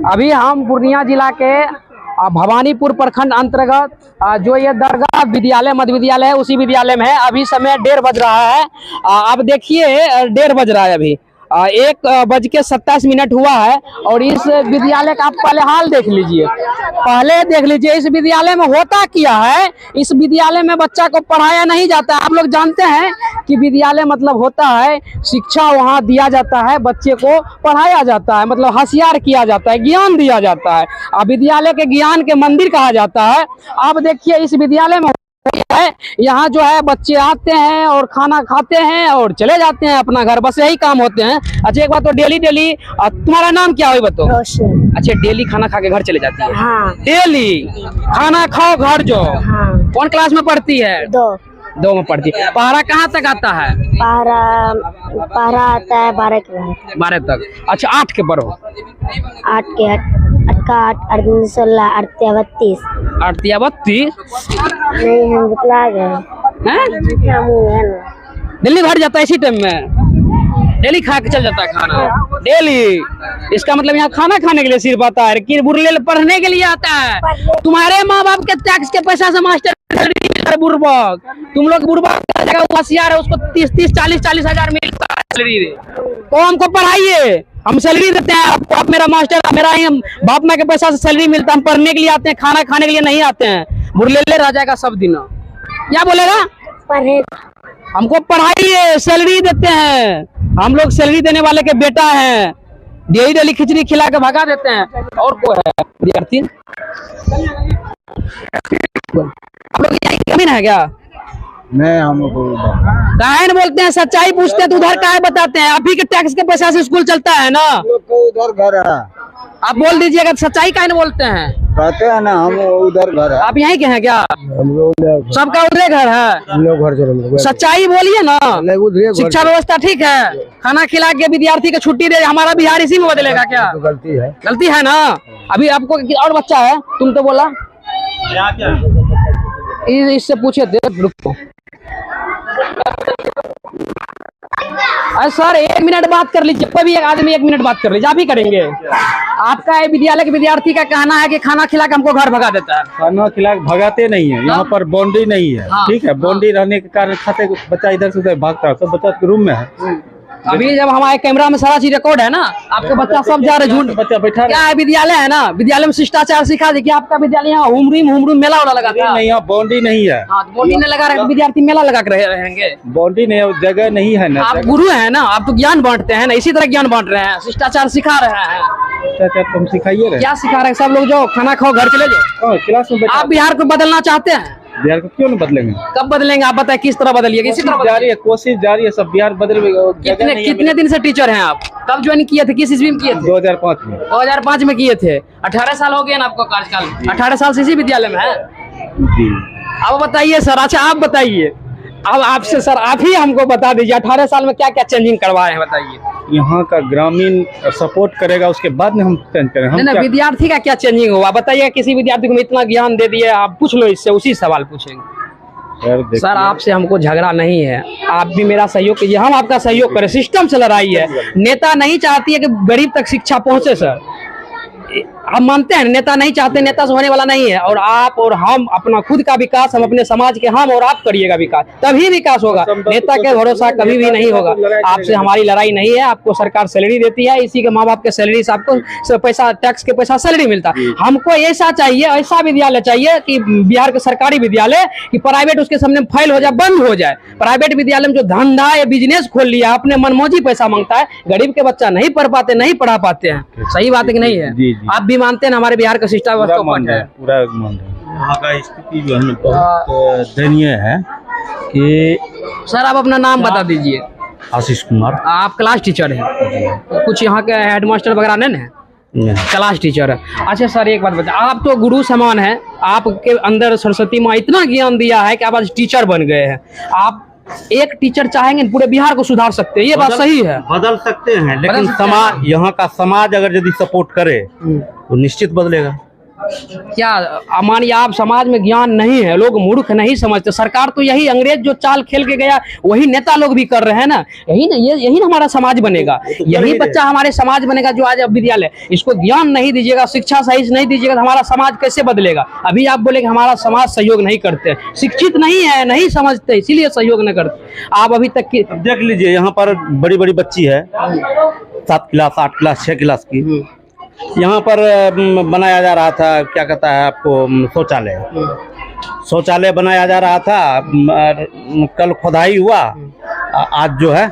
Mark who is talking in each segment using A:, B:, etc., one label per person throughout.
A: अभी हम पूर्णिया जिला के भवानीपुर प्रखंड अंतर्गत जो ये दरगाह विद्यालय मध्य विद्यालय है उसी विद्यालय में है। अभी समय 1:30 बज रहा है। अब देखिए 1:30 बज रहा है। अभी 1:27 हुआ है और इस विद्यालय का आप पहले हाल देख लीजिए। इस विद्यालय में होता क्या है। इस विद्यालय में बच्चा को पढ़ाया नहीं जाता है। आप लोग जानते हैं कि विद्यालय मतलब होता है शिक्षा, वहाँ दिया जाता है, बच्चे को पढ़ाया जाता है, मतलब होशियार किया जाता है, ज्ञान दिया जाता है। अब विद्यालय के ज्ञान के मंदिर कहा जाता है। आप देखिए इस विद्यालय में है, यहाँ जो है बच्चे आते हैं और खाना खाते हैं और चले जाते हैं अपना घर, बस यही काम होते हैं। अच्छा एक बात तो डेली तुम्हारा नाम क्या है बताओ? रोशन। अच्छा डेली खाना खा के घर चले जाती है? हाँ। डेली खाना खाओ घर जो? हाँ। कौन क्लास में पढ़ती है? 2 में पढ़ती है। पहरा कहाँ तक आता है? पहरा आता है 12 तक। अच्छा 8 के पढ़ो? 8 के 8 16 38 नहीं हम बतला गए। दिल्ली भर जाता है इसी टाइम में? डेली खा के चल जाता है खाना? डेली। इसका मतलब यहाँ खाना खाने के लिए सिर्फ आता है कि बुरले पढ़ने के लिए आता है? तुम्हारे माँ बाप के टैक्स के पैसा से मास्टर बुर्बक, तुम लोग बुर्बक होशियार है, उसको 30 40 हजार मिलता है सैलरी। तो हमको पढ़ाइए, हम सैलरी देते हैं आपको। आप मेरा मास्टर, मेरा ही बाप माँ के पैसा से सैलरी मिलता है। हम पढ़ने के लिए आते हैं, खाना खाने के लिए नहीं आते हैं। बुरले रह जाएगा सब दिन। क्या बोलेगा? हमको पढ़ाइए, सैलरी देते हैं। हम लोग सैलरी देने वाले के बेटा हैं। डेली खिचड़ी खिला के भगा देते हैं। और कोई है विद्यार्थी? हम लोग जमीन है क्या?
B: नहीं हम
A: काहे बोलते हैं? सच्चाई पूछते हैं तो उधर काहे बताते हैं? आप ही के टैक्स के पैसा से स्कूल चलता है ना।
B: उधर घर है,
A: आप बोल दीजिएगा। सच्चाई काहे बोलते हैं?
B: कहते हैं ना हम उधर घर है।
A: आप यहीं के हैं क्या?
B: हम लोग
A: सबका उधर घर है।
B: हम लोग घर चले।
A: सच्चाई बोलिए ना। शिक्षा व्यवस्था ठीक है? खाना खिला के विद्यार्थी को छुट्टी दे, हमारा बिहार इसी में बदलेगा क्या? गलती है ना। अभी आपको और बच्चा है, तुम तो बोला इससे पूछे थे ग्रुप को। सर 1 मिनट बात कर लीजिए। कोई भी एक आदमी 1 मिनट बात कर लीजिए। आप ही करेंगे? आपका विद्यालय के विद्यार्थी का कहना है कि खाना खिला के हमको घर भगा देता है।
B: खाना खिला के भगाते नहीं है, यहाँ पर बाउंड्री नहीं है। ठीक है, बाउंड्री रहने के कारण खाते बच्चा इधर से उधर भागता है। सब बच्चा के रूम में है।
A: अभी जब हमारे कैमरा में सारा चीज रिकॉर्ड है ना, आपके बच्चा सब जा रहे झूठ
B: बच्चा बैठा
A: क्या है? विद्यालय है ना, विद्यालय में शिष्टाचार सिखा दे। आपका विद्यालय यहाँ हुमरूम मेला वाला लगा था?
B: नहीं, यहाँ बाउंड्री नहीं है।
A: बाउंड्री नहीं लगा रहे, विद्यार्थी मेला लगा कर रहेंगे?
B: बाउंड्री नहीं है, जगह नहीं है ना।
A: आप गुरु है ना, आप तो ज्ञान बांटते हैं ना, इसी तरह ज्ञान बांट रहे हैं, शिष्टाचार सिखा रहे हैं।
B: शिष्टाचार तुम सिखाइए रहे।
A: क्या सिखा रहे हैं? सब लोग जो खाना खाओ घर चले जाओ
B: क्लास में। आप
A: बिहार को बदलना चाहते हैं?
B: बिहार को क्यों नहीं बदलेंगे?
A: कब बदलेंगे आप बताएं? किस तरह बदलिएगा? इसी तरह
B: जारी है, कोशिश जारी है, सब बिहार बदल।
A: कितने दिन से टीचर हैं आप? कब ज्वाइन किए थे? किस ईस्वी में किए थे?
B: 2005 में।
A: 2005 में किए थे। 18 साल हो गए ना आपको कार्यकाल? 18 साल से इसी विद्यालय में है
B: जी।
A: अब बताइए सर। अच्छा आप बताइए, अब आपसे सर आप ही हमको बता दीजिए 18 साल में क्या क्या चेंजिंग करवाए हैं बताइए।
B: यहाँ का ग्रामीण सपोर्ट करेगा, उसके बाद में हम चेंज करें।
A: हम विद्यार्थी का क्या चेंजिंग हुआ बताइए। किसी विद्यार्थी को इतना ज्ञान दे दिए, आप पूछ लो इससे, उसी सवाल पूछेंगे। सर आपसे हमको झगड़ा नहीं है, आप भी मेरा सहयोग कीजिए, हम आपका सहयोग करें। सिस्टम से लड़ाई है। नेता नहीं चाहती है कि गरीब तक शिक्षा पहुंचे। सर हम मानते हैं नेता नहीं चाहते, नेता से होने वाला नहीं है। और आप और हम अपना खुद का विकास, हम अपने समाज के हम और आप करिएगा विकास, तभी विकास होगा। नेता के भरोसा कभी भी नहीं होगा। आपसे हमारी लड़ाई नहीं है। आपको सरकार सैलरी देती है, इसी के माँ बाप के सैलरी से आपको पैसा, टैक्स के पैसा सैलरी मिलता है। हमको ऐसा चाहिए, ऐसा विद्यालय चाहिए कि बिहार के सरकारी विद्यालय कि प्राइवेट उसके सामने फेल हो जाए, बंद हो जाए। प्राइवेट विद्यालय में जो धंधा या बिजनेस खोल लिया, अपने मनमौजी पैसा मांगता है, गरीब के बच्चा नहीं पढ़ पाते, नहीं पढ़ा पाते हैं। सही बात है कि नहीं है? आप भी मानते हैं हमारे बिहार का सिस्टम
B: पूरा वहाँ का स्थिति जो है बहुत दयनीय है कि।
A: सर आप अपना नाम बता दीजिए।
B: आशीष कुमार। आप
A: क्लास टीचर हैं? कुछ यहाँ के हेडमास्टर वगैरह नहीं है? क्लास टीचर है। अच्छा सर एक बात बता, आप तो गुरु समान है, आपके अंदर सरस्वती माँ इतना ज्ञान दिया है कि आप आज टीचर बन गए हैं। आप एक टीचर चाहेंगे पूरे बिहार को सुधार सकते हैं, ये बात सही है?
B: बदल सकते हैं, लेकिन समाज, यहाँ का समाज अगर यदि सपोर्ट करे तो निश्चित बदलेगा।
A: क्या मानिए आप समाज में ज्ञान नहीं है, लोग मूर्ख नहीं समझते, सरकार तो यही अंग्रेज जो चाल खेल के गया वही नेता लोग भी कर रहे हैं ना, यही ना यही ना हमारा समाज बनेगा, यही बच्चा हमारे समाज बनेगा जो आज अब विद्यालय। इसको ज्ञान नहीं दीजिएगा, शिक्षा सही से नहीं दीजिएगा तो हमारा समाज कैसे बदलेगा। अभी आप बोले कि हमारा समाज सहयोग नहीं करते, शिक्षित नहीं है, नहीं समझते, इसीलिए सहयोग नहीं करते। आप अभी तक की
B: देख लीजिए यहाँ पर बड़ी बड़ी बच्ची है 7 क्लास 8 क्लास 6 क्लास की, यहाँ पर बनाया जा रहा था, क्या कहता है आपको, शौचालय बनाया जा रहा था। कल खुदाई हुआ, आज जो है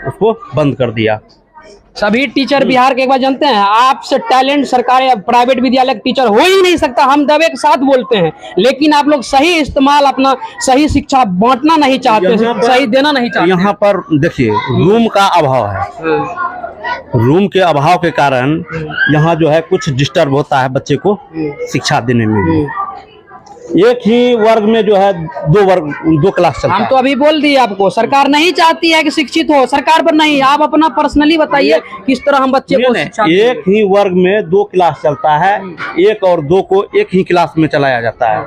B: उसको बंद कर दिया।
A: सभी टीचर बिहार के एक बार जानते हैं, आपसे टैलेंट सरकारी प्राइवेट विद्यालय के टीचर हो ही नहीं सकता, हम दबे के साथ बोलते हैं, लेकिन आप लोग सही इस्तेमाल अपना सही शिक्षा बांटना नहीं चाहते, सही देना नहीं चाहते।
B: यहाँ पर देखिए रूम का अभाव है, रूम के अभाव के कारण यहाँ जो है कुछ डिस्टर्ब होता है बच्चे को शिक्षा देने में भी। एक ही वर्ग में जो है 2 क्लास चलता है।
A: हम तो अभी बोल दिए आपको, सरकार नहीं चाहती है कि शिक्षित हो, सरकार पर नहीं, आप अपना पर्सनली बताइए किस तरह हम बच्चे को शिक्षा दें।
B: एक ही वर्ग में 2 क्लास चलता है, 1 और 2 को एक ही क्लास में चलाया जाता है,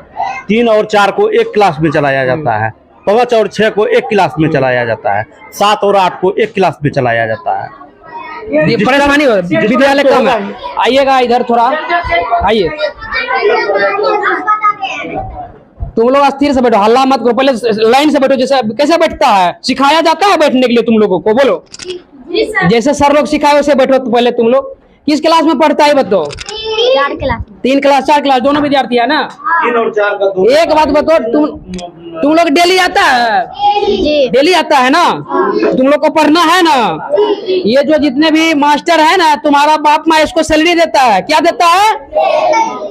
B: 3 और 4 को एक क्लास में चलाया जाता है, 5 और 6 को एक क्लास में चलाया जाता है, 7 और 8 को एक क्लास में चलाया जाता है।
A: परेशानी हो, विद्यालय कम है। आइएगा इधर थोड़ा, आइए तुम लोग स्थिर से बैठो, हल्ला मत करो, पहले लाइन से बैठो। जैसे कैसे बैठता है, सिखाया जाता है बैठने के लिए तुम लोगों को, बोलो जैसे सर लोग सिखाए वैसे बैठो। तो पहले तुम लोग किस क्लास में पढ़ता है बताओ?
C: 4 क्लास।
A: 3 क्लास 4 क्लास दोनों विद्यार्थी है ना?
B: 3 और 4 का 2।
A: एक बात बताओ, तुम लोग डेली आता है?
C: जी।
A: डेली आता है ना? तुम लोग को पढ़ना है ना? ये जो जितने भी मास्टर है ना, तुम्हारा बाप माँ इसको सैलरी देता है, क्या देता है?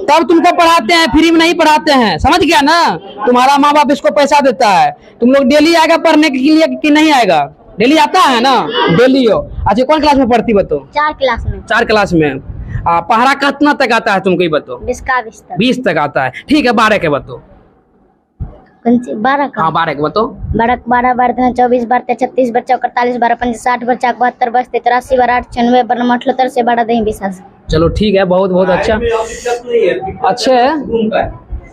A: तब तुमको पढ़ाते हैं, फ्री में नहीं पढ़ाते हैं, समझ गया ना? तुम्हारा माँ बाप इसको पैसा देता है। तुम लोग डेली आएगा पढ़ने के लिए कि नहीं आएगा? डेली आता है ना? डेली हो। अच्छा कौन क्लास में पढ़ती बताओ?
C: 4 क्लास में।
A: 4 क्लास में। पढ़ा कितना तक आता है तुमको ये बताओ? 20 तक आता है, ठीक है। 12 के बताओ?
C: 12 का?
A: हाँ 12 के बताओ?
C: 12 12 24 12 36 42 43 12 5 60 72 72 83 82 96 92 78 से 12 दही 20।
A: चलो ठीक है, बहुत बहुत अच्छा। अच्छा,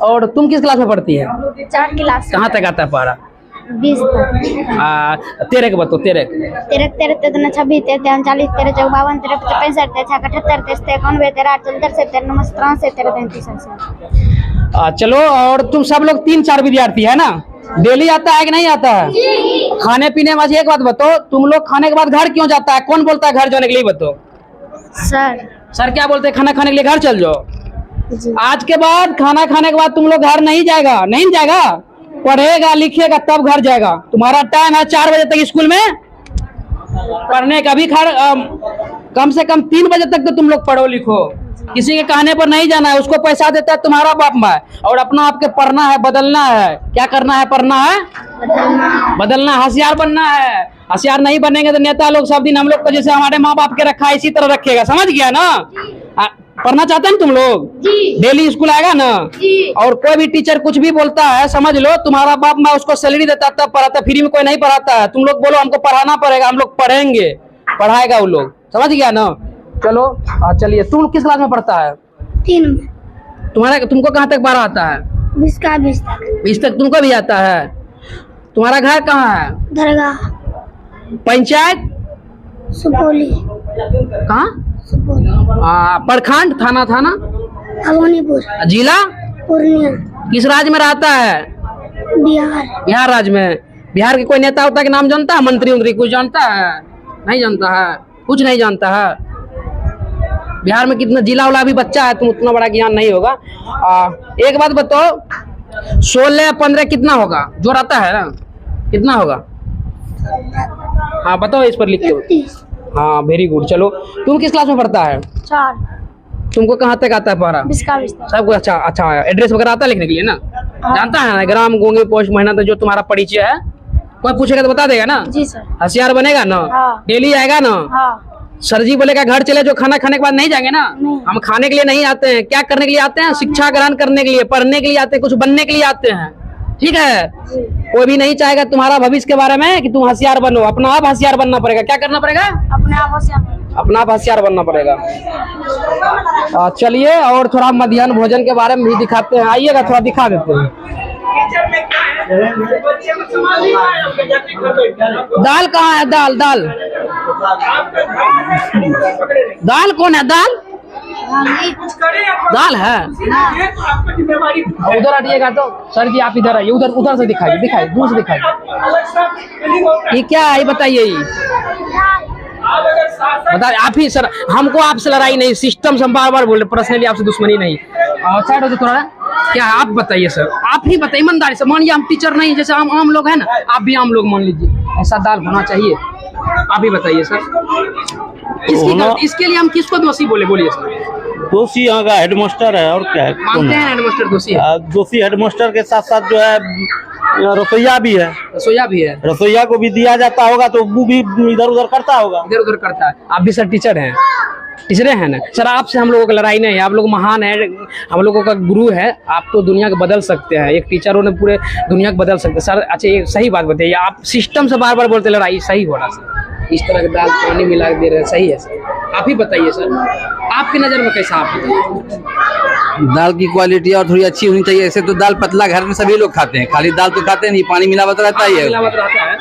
A: और तुम किस क्लास में पढ़ती है?
C: 4 क्लास।
A: कहाँ तक आता है पढ़ा?
C: 20 तक।
A: 13 के बताओ? 13
C: 13 13 13 26 13 40 13 54 13 65 13 78 13 91 13 78 13 13 93 13 33।
A: चलो, और तुम सब लोग 3-4 विद्यार्थी है ना? डेली आता है कि नहीं आता है? खाने पीने में एक बात बताओ, तुम लोग खाने के बाद घर क्यों जाता है? कौन बोलता है घर जाने के लिए बताओ? सर क्या बोलते हैं? खाना खाने के लिए घर चल जाओ। आज के बाद खाना खाने के बाद तुम लोग घर नहीं जाएगा, नहीं जाएगा, पढ़ेगा लिखेगा तब घर जाएगा। तुम्हारा टाइम है 4 बजे तक स्कूल में पढ़ने का, भी कम से कम 3 बजे तक तो तुम लोग पढ़ो लिखो। किसी के कहने पर नहीं जाना है, उसको पैसा देता है तुम्हारा बाप माँ, और अपना आपके पढ़ना है, बदलना है। क्या करना है? पढ़ना है, बदलना, होशियार बनना है। होशियार नहीं बनेंगे तो नेता लोग सब दिन हम लोग को जैसे हमारे माँ बाप के रखा है इसी तरह रखेगा, समझ गया ना? पढ़ना चाहते हैं तुम लोग? डेली स्कूल आएगा ना? और कोई भी टीचर कुछ भी बोलता है समझ लो तुम्हारा बाप माँ उसको सैलरी देता तब पढ़ाता, फ्री में कोई नहीं पढ़ाता है। तुम लोग बोलो हमको पढ़ाना पड़ेगा, हम लोग पढ़ेंगे, पढ़ाएगा वो लोग, समझ गया ना? चलो चलिए, तुम किस क्लास में पढ़ता है?
C: 3 में।
A: तुमको कहाँ तक पढ़ा आता है?
C: 20 तक।
A: 20 तक तुमको भी आता है? तुम्हारा घर कहाँ है?
C: दरगाह।
A: पंचायत?
C: सुपौली।
A: कहाँ? प्रखंड? थाना?
C: भवानीपुर।
A: जिला?
C: पूर्णिया।
A: किस राज्य में रहता है? बिहार राज्य में। बिहार के कोई नेता उता के नाम जानता है? मंत्री कुछ जानता है? नहीं जानता है, कुछ नहीं जानता है। बिहार में कितना जिला वाला भी बच्चा है, तुम उतना बड़ा ज्ञान नहीं होगा। एक बात बताओ, 16 15 कितना होगा? जो रहता है ना, कितना होगा? हाँ बताओ, इस पर लिख के। हाँ वेरी गुड। चलो, तुम किस क्लास में पढ़ता है?
C: 4।
A: तुमको कहाँ तक आता है पढ़ा?
C: 20
A: सब कुछ अच्छा एड्रेस वगैरह आता है लिखने के लिए ना? जानता है ना? ग्राम, गोंगी, पोस्ट, महीना, तो जो तुम्हारा परिचय है कोई पूछेगा तो बता देगा ना?
C: जी सर।
A: होशियार बनेगा ना?
C: हाँ।
A: डेली आएगा ना?
C: हाँ।
A: सर जी बोलेगा घर चले, जो खाना खाने के बाद नहीं जाएंगे ना? हम खाने के लिए नहीं आते हैं, क्या करने के लिए आते हैं? शिक्षा ग्रहण करने के लिए, पढ़ने के लिए आते हैं, कुछ बनने के लिए आते हैं, ठीक है? कोई भी नहीं चाहेगा तुम्हारा भविष्य के बारे में कि तुम होशियार बनो, अपना आप होशियार बनना पड़ेगा। क्या करना पड़ेगा?
C: अपने आप होशियार
A: अपना आप होशियार बनना पड़ेगा। चलिए और थोड़ा मध्याह्न भोजन के बारे में भी दिखाते हैं, आइएगा थोड़ा दिखा देते हैं। दाल कहाँ है? दाल दाल दाल कौन है? दाल दाल है। उधर हटिएगा तो सर जी आप इधर आइए, उधर से दिखाइए, दिखाइए दूर से दिखाइए। ये क्या है ये बताइए। बता आप ही सर, हमको आपसे लड़ाई नहीं, सिस्टम से हम बार बार बोल रहे, पर्सनली आपसे दुश्मनी नहीं। साइड हो तो थोड़ा क्या आप बताइए सर, आप ही बताइए ईमानदारी से। मानिए हम टीचर नहीं, जैसे हम आम लोग हैं ना, आप भी आम लोग मान लीजिए, ऐसा दाल होना चाहिए। आप ही बताइए सर, इसके लिए हम किसको दोषी बोलिए सर।
B: दोषी यहाँ का हेडमास्टर है, और क्या है?
A: मानते हैं हेडमास्टर दोषी है?
B: दोषी हेडमास्टर के साथ साथ जो है रसोईया भी है।
A: रसोईया भी है।
B: रसोईया को भी दिया जाता होगा तो वो भी इधर उधर करता होगा।
A: इधर उधर करता है। आप भी सर टीचर हैं, टीचरे हैं ना सर। आपसे हम लोगों की लड़ाई नहीं है, आप लोग महान है, हम लोगों का गुरु है। आप तो दुनिया को बदल सकते हैं, एक टीचरों ने पूरे दुनिया को बदल सकते हैं सर। अच्छा ये सही बात बताइए, आप सिस्टम से बार बार बोलते लड़ाई सही हो रहा सर, इस तरह के दाल पानी मिला के दे रहे हैं, सही है सर? आप ही बताइए सर, आपकी नज़र में कैसा? आप
D: दाल की क्वालिटी और थोड़ी अच्छी होनी चाहिए। ऐसे तो दाल पतला घर में सभी लोग खाते हैं, खाली दाल तो खाते नहीं, पानी मिलावट रहता ही है।
A: मिलावट रहता है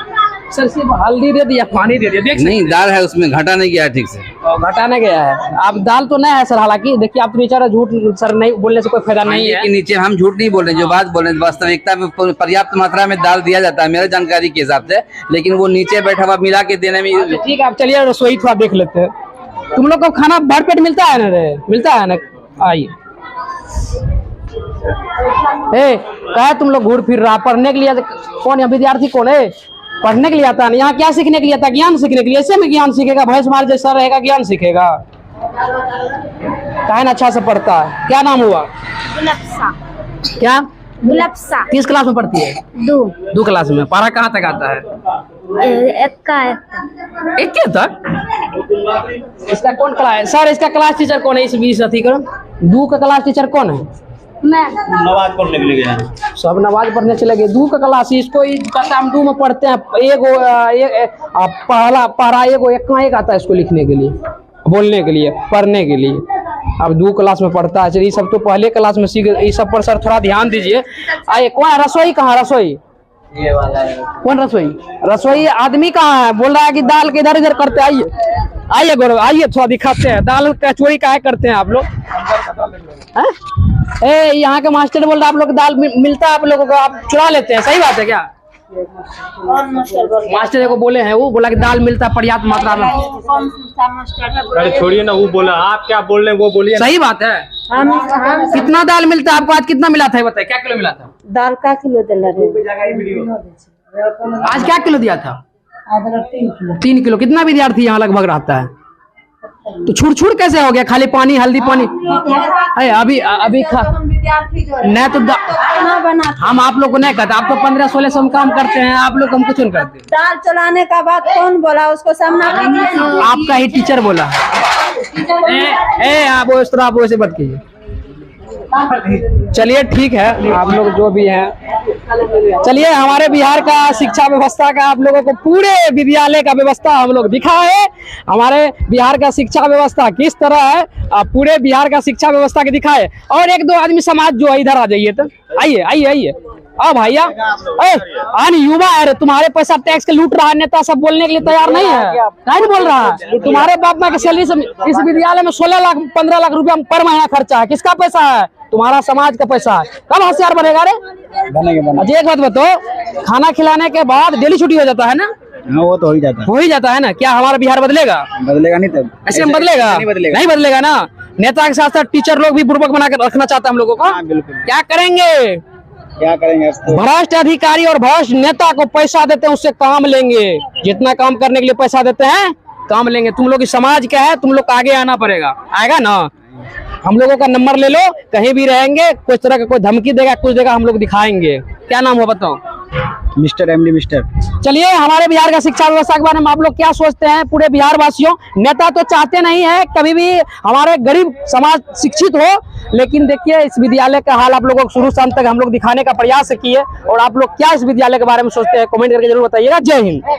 A: सर, सिर्फ हल्दी दे दिया, पानी दे दिया, देख
D: नहीं दाल है उसमें घटा नहीं गया है ठीक से,
A: घटाने गया है। आप दाल तो नहीं है सर, हालांकि देखिए आप टीचर झूठ सर नहीं बोलने से कोई फायदा नहीं है।
D: नीचे हम झूठ नहीं बोल रहे, जो बात बोल रहे हैं वास्तविकता में पर्याप्त मात्रा में दाल दिया जाता है मेरे जानकारी के हिसाब से, लेकिन वो नीचे बैठा हुआ मिला के देने में।
A: ठीक है आप चलिए रसोई थोड़ा देख लेते हैं। तुम लोग को खाना भरपेट मिलता है ना रे? मिलता है ना? आइए कहा तुम लोग घूर फिर रहा, पढ़ने के लिए कौन है विद्यार्थी? कौन है पढ़ने के लिए आता है? यहाँ क्या सीखने के लिए आता है? ज्ञान सीखने के लिए। ऐसे में ज्ञान सीखेगा? भैंस मार जैसा रहेगा ज्ञान सीखेगा? कहा ना अच्छा से पढ़ता है। क्या नाम हुआ?
C: गुलप्सा।
A: क्या?
C: गुलप्सा।
A: किस क्लास में पढ़ती है? 2 क्लास में। पारा कहाँ तक आता है?
C: एक
A: के तक। इसका कौन क्लास है सर? इसका क्लास टीचर कौन है? इस 20 अथी करो 2 का क्लास टीचर कौन है?
C: मैं
B: नमाज पढ़ने के लिए गया है।
A: सब नमाज पढ़ने चले गए। 2 का क्लास, इसको हम 2 में पढ़ते हैं। पहला एक आता है इसको लिखने के लिए, बोलने के लिए, पढ़ने के लिए। अब 2 क्लास में पढ़ता है। ये सब तो पहले क्लास में सीख, ये सब पर सर थोड़ा ध्यान दीजिए। आइए कौन रसोई कहाँ? रसोई
D: ये वाला है।
A: कौन रसोई? रसोई आदमी कहाँ है? बोल रहा है कि दाल के इधर इधर करते। आइए आइए गौरव आइए थोड़ा दिखाते हैं। दाल का चोरी काहे करते हैं आप लोग? यहाँ के मास्टर बोल रहे आप लोग दाल मिलता है आप लोगों को, आप चुरा लेते हैं, सही बात है क्या? मास्टर को बोले हैं, वो बोला कि दाल मिलता है पर्याप्त मात्रा में।
E: अरे छोड़िए ना, वो बोला, आप क्या बोल रहे हैं वो बोलिए।
A: सही बात है। कितना दाल मिलता है आपको? आज कितना मिला था बताइए? क्या किलो मिला था?
F: दाल का किलो दिला
A: आज क्या किलो दिया था? 3 किलो। कितना विद्यार्थी यहाँ लगभग रहता है? तो छुड़ छुड़ कैसे हो गया? खाली पानी हल्दी पानी। अभी नहीं तो हम आप लोग को नहीं कहते, आप तो 15-16 सौ काम करते हैं, आप लोग हम कुछ नहीं करते।
F: दाल चलाने का बात कौन बोला? उसको सामना
A: आपका ही टीचर बोला है। आप इस तरह आप वैसे मत कीजिए। चलिए ठीक है, आप लोग जो भी हैं। चलिए हमारे बिहार का शिक्षा व्यवस्था का आप लोगों को पूरे विद्यालय का व्यवस्था हम लोग दिखाए। हमारे बिहार का शिक्षा व्यवस्था किस तरह है, आप पूरे बिहार का शिक्षा व्यवस्था के दिखाए। और 1-2 आदमी समाज जो है इधर आ जाइए तो। आइए आइए आइए आओ भैया। युवा है, तुम्हारे पैसा टैक्स के लूट रहा है नेता, सब बोलने के लिए तैयार नहीं है। नहीं बोल रहा है। तुम्हारे बाप माँ के सैलरी से इस विद्यालय में 16 लाख 15 लाख रुपया पर महीना खर्चा है। किसका पैसा है? तुम्हारा समाज का पैसा है। कब होशियार बनेगा रे? बनेगा। एक बात बताओ, खाना खिलाने के बाद डेली छुट्टी हो जाता है ना?
D: वो तो हो ही जाता है
A: ना। क्या हमारा बिहार बदलेगा?
D: बदलेगा नहीं तब
A: ऐसे में बदलेगा? नहीं बदलेगा ना। नेता के साथ साथ टीचर लोग भी बुर्बक बना कर रखना चाहता है हम लोगों को।
D: बिल्कुल।
A: क्या करेंगे? भ्रष्ट अधिकारी और भ्रष्ट नेता को पैसा देते हैं, उससे काम लेंगे। जितना काम करने के लिए पैसा देते हैं काम लेंगे। तुम लोग समाज क्या है, तुम लोग को आगे आना पड़ेगा। आएगा ना? हम लोगों का नंबर ले लो, कहीं भी रहेंगे, कुछ तरह का कोई धमकी देगा कुछ देगा, हम लोग दिखाएंगे। क्या नाम हो बताओ?
G: Mister MD mister.
A: चलिए, हमारे बिहार का शिक्षा व्यवस्था के बारे में आप लोग क्या सोचते हैं? पूरे बिहार वासियों, नेता तो चाहते नहीं है कभी भी हमारे गरीब समाज शिक्षित हो, लेकिन देखिए इस विद्यालय का हाल आप लोगों को शुरू से अंत तक हम लोग दिखाने का प्रयास किए। और आप लोग क्या इस विद्यालय के बारे में सोचते हैं कमेंट करके जरूर बताइएगा। जय हिंद।